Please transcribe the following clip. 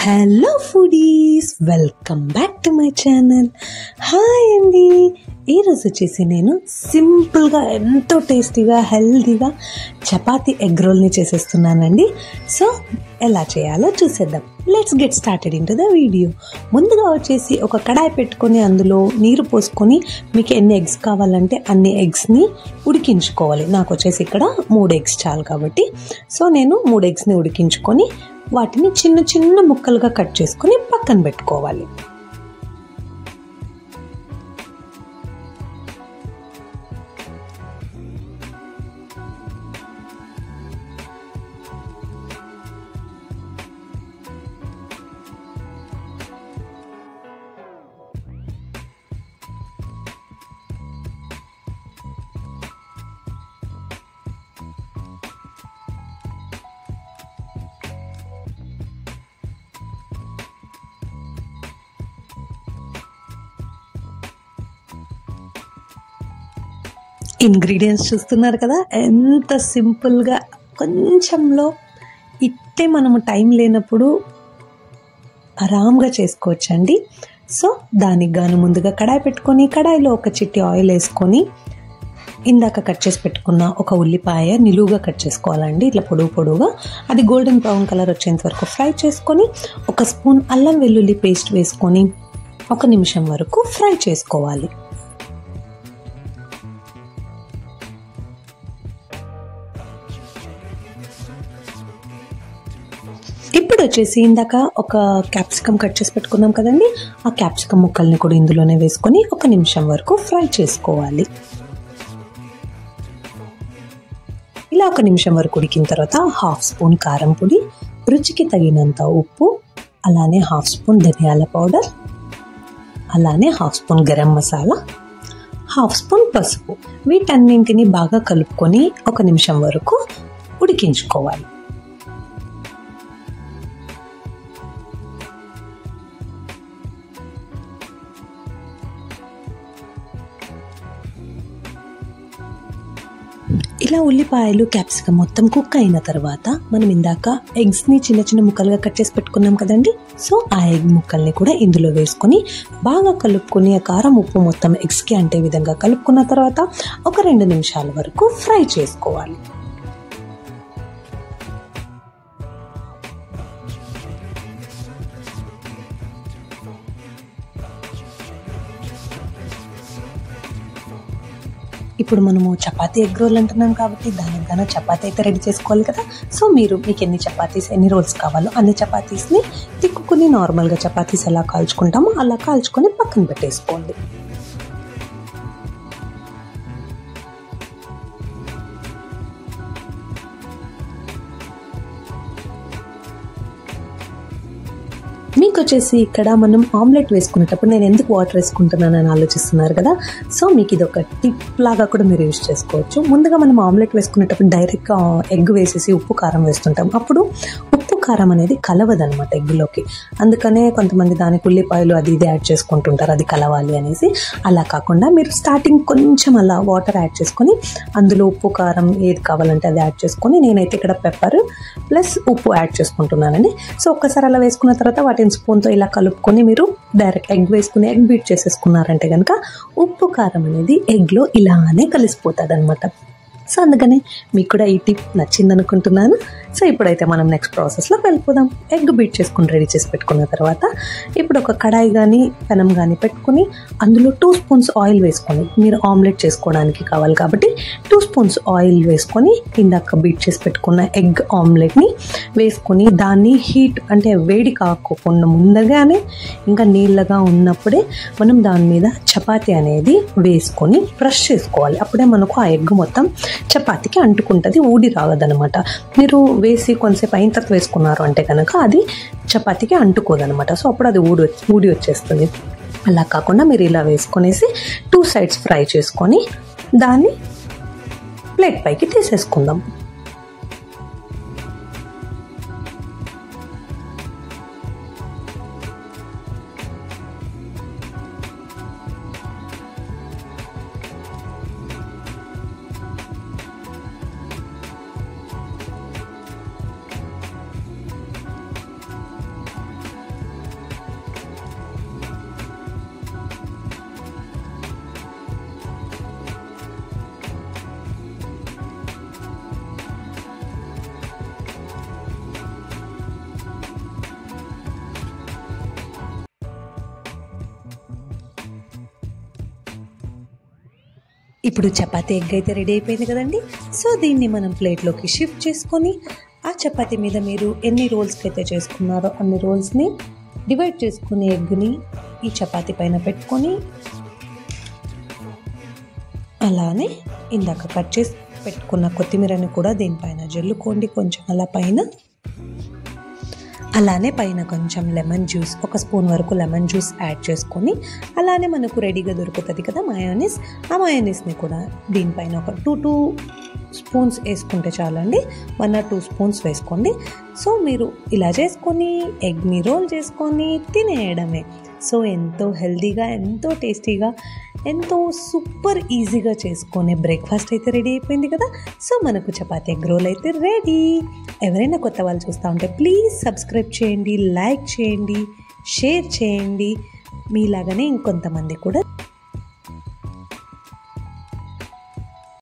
Hello foodies, welcome back to my channel. Hi అండి. ఈరోజు వచ్చేసి నేను సింపుల్గా ఎంతో టేస్టీగా హెల్తీగా చపాతీ ఎగ్ రోల్ని చేసేస్తున్నానండి. సో ఎలా చేయాలో చూసేద్దాం. Let's get started in to the video. ముందుగా వచ్చేసి ఒక కడాయి పెట్టుకొని అందులో నీరు పోసుకొని మీకు ఎన్ని ఎగ్స్ కావాలంటే అన్ని ఎగ్స్ని ఉడికించుకోవాలి. నాకు వచ్చేసి ఇక్కడ 3 ఎగ్స్ చాలు కాబట్టి సో నేను 3 ఎగ్స్ని ఉడికించుకొని వాటిని చిన్న చిన్న ముక్కలుగా కట్ చేసుకొని పక్కన పెట్టుకోవాలి. ఇంగ్రీడియంట్స్ చూస్తున్నారు కదా, ఎంత సింపుల్గా కొంచెంలో ఇట్టే మనము టైం లేనప్పుడు ఆరాంగా చేసుకోవచ్చండి. సో దానికి గాను ముందుగా కడాయి పెట్టుకొని కడాయిలో ఒక చిట్టి ఆయిల్ వేసుకొని ఇందాక కట్ చేసి పెట్టుకున్న ఒక ఉల్లిపాయ నిలువుగా కట్ చేసుకోవాలండి, ఇట్లా పొడుగుగా. అది గోల్డెన్ బ్రౌన్ కలర్ వచ్చేంత వరకు ఫ్రై చేసుకొని 1 స్పూన్ అల్లం వెల్లుల్లి పేస్ట్ వేసుకొని 1 నిమిషం వరకు ఫ్రై చేసుకోవాలి. ఇప్పుడు వచ్చేసి ఇందాక ఒక క్యాప్సికమ్ కట్ చేసి పెట్టుకున్నాం కదండి, ఆ క్యాప్సికమ్ ముక్కల్ని కూడా ఇందులోనే వేసుకొని 1 నిమిషం వరకు ఫ్రై చేసుకోవాలి. ఇలా 1 నిమిషం వరకు ఉడికిన తర్వాత 1/2 స్పూన్ కారం పొడి, రుచికి తగినంత ఉప్పు, అలానే 1/2 స్పూన్ ధనియాల పౌడర్, అలానే 1/2 స్పూన్ గరం మసాలా, 1/2 స్పూన్ పసుపు, వీటన్నింటిని బాగా కలుపుకొని 1 నిమిషం వరకు ఉడికించుకోవాలి. ఇలా ఉల్లిపాయలు క్యాప్సికమ్ మొత్తం కుక్ అయిన తర్వాత మనం ఇందాక ఎగ్స్ని చిన్న చిన్న ముక్కలుగా కట్ చేసి పెట్టుకున్నాం కదండి. సో ఆ ఎగ్ ముక్కల్ని కూడా ఇందులో వేసుకొని బాగా కలుపుకొని ఆ కారం ఉప్పు మొత్తం ఎగ్స్కి అంటే విధంగా కలుపుకున్న తర్వాత ఒక 2 నిమిషాల వరకు ఫ్రై చేసుకోవాలి. ఇప్పుడు మనము చపాతీ ఎగ్ రోల్ అంటున్నాం కాబట్టి దానికన్నా చపాతీ అయితే రెడీ చేసుకోవాలి కదా. సో మీకు ఎన్ని రోల్స్ కావాలో అన్ని చపాతీస్ని తిక్కుని నార్మల్గా చపాతీస్ ఎలా కాల్చుకుంటామో అలా కాల్చుకొని పక్కన పెట్టేసుకోండి. మీకు వచ్చేసి ఇక్కడ మనం ఆమ్లెట్ వేసుకునేటప్పుడు నేను ఎందుకు వాటర్ వేసుకుంటున్నానని ఆలోచిస్తున్నారు కదా. సో మీకు ఇది ఒక టిప్ లాగా కూడా మీరు యూజ్ చేసుకోవచ్చు. ముందుగా మనం ఆమ్లెట్ వేసుకునేటప్పుడు డైరెక్ట్గా ఎగ్ వేసేసి ఉప్పు కారం వేస్తుంటాం, అప్పుడు ఉప్పు కారం అనేది కలవదనమాట ఎగ్గులోకి. అందుకనే కొంతమంది దానికి ఉల్లిపాయలు అది ఇది యాడ్ చేసుకుంటుంటారు అది కలవాలి అనేసి. అలా కాకుండా మీరు స్టార్టింగ్ కొంచెం అలా వాటర్ యాడ్ చేసుకొని అందులో ఉప్పు కారం ఏది కావాలంటే అది యాడ్ చేసుకొని, నేనైతే ఇక్కడ పెప్పర్ ప్లస్ ఉప్పు యాడ్ చేసుకుంటున్నానండి. సో ఒక్కసారి అలా వేసుకున్న తర్వాత వాటిని స్పూన్తో ఇలా కలుపుకొని మీరు డైరెక్ట్ ఎగ్ వేసుకుని ఎగ్ బీట్ చేసేసుకున్నారంటే కనుక ఉప్పు కారం అనేది ఎగ్లో ఇలానే కలిసిపోతుంది అనమాట. సో అందుకని మీకు కూడా ఈ టిప్ నచ్చింది అనుకుంటున్నాను. సో ఇప్పుడైతే మనం నెక్స్ట్ ప్రాసెస్లోకి వెళ్ళిపోదాం. ఎగ్ బీట్ చేసుకుని రెడీ చేసి పెట్టుకున్న తర్వాత ఇప్పుడు ఒక కడాయి కానీ పెనం కానీ పెట్టుకుని అందులో 2 స్పూన్స్ ఆయిల్ వేసుకొని, మీరు ఆమ్లెట్ చేసుకోవడానికి కావాలి కాబట్టి 2 స్పూన్స్ ఆయిల్ వేసుకొని ఇందాక బీట్ చేసి పెట్టుకున్న ఎగ్ ఆమ్లెట్ని వేసుకొని దాన్ని హీట్ అంటే వేడి కాకుండా ముందుగానే ఇంకా నీళ్ళగా ఉన్నప్పుడే మనం దాని మీద చపాతీ అనేది వేసుకొని బ్రష్ చేసుకోవాలి. అప్పుడే మనకు ఆ ఎగ్ మొత్తం చపాతీకి అంటుకుంటుంది, ఊడి రాగదనమాట. మీరు వేసి కొంతసేపు అయిన తర్వాత వేసుకున్నారు అంటే కనుక అది చపాతీకి అంటుకోదనమాట. సో అప్పుడు అది ఊడి వచ్చేస్తుంది. అలా కాకుండా మీరు ఇలా వేసుకొనేసి 2 సైడ్స్ ఫ్రై చేసుకొని దాన్ని ప్లేట్ పైకి తీసేసుకుందాం. ఇప్పుడు చపాతీ ఎగ్ అయితే రెడీ అయిపోయింది కదండి. సో దీన్ని మనం ప్లేట్లోకి షిఫ్ట్ చేసుకొని ఆ చపాతీ మీద మీరు ఎన్ని రోల్స్కి అయితే చేసుకున్నారో అన్ని రోల్స్ని డివైడ్ చేసుకుని ఎగ్ని ఈ చపాతీ పైన పెట్టుకొని అలానే ఇందాక కట్ చేసి పెట్టుకున్న కొత్తిమీరని కూడా దీనిపైన జల్లుకోండి కొంచెం అలా పైన. అలానే పైన కొంచెం లెమన్ జ్యూస్, 1 స్పూన్ వరకు లెమన్ జ్యూస్ యాడ్ చేసుకొని అలానే మనకు రెడీగా దొరుకుతుంది కదా మయోనీస్, ఆ మయోనీస్ని కూడా దీనిపైన ఒక 2 స్పూన్స్ వేసుకుంటే చాలండి. 1 or 2 స్పూన్స్ వేసుకోండి. సో మీరు ఇలా చేసుకొని ఎగ్ని రోల్ చేసుకొని తినేయడమే. సో ఎంతో హెల్తీగా, ఎంతో టేస్టీగా, ఎంతో సూపర్ ఈజీగా చేసుకునే బ్రేక్ఫాస్ట్ అయితే రెడీ అయిపోయింది కదా. సో మనకు చపాతీ ఎగ్ రోల్ అయితే రెడీ. ఎవరైనా కొత్త వాళ్ళు చూస్తూ ఉంటే ప్లీజ్ సబ్స్క్రైబ్ చేయండి, లైక్ చేయండి, షేర్ చేయండి. మీలాగానే ఇంకొంతమంది కూడా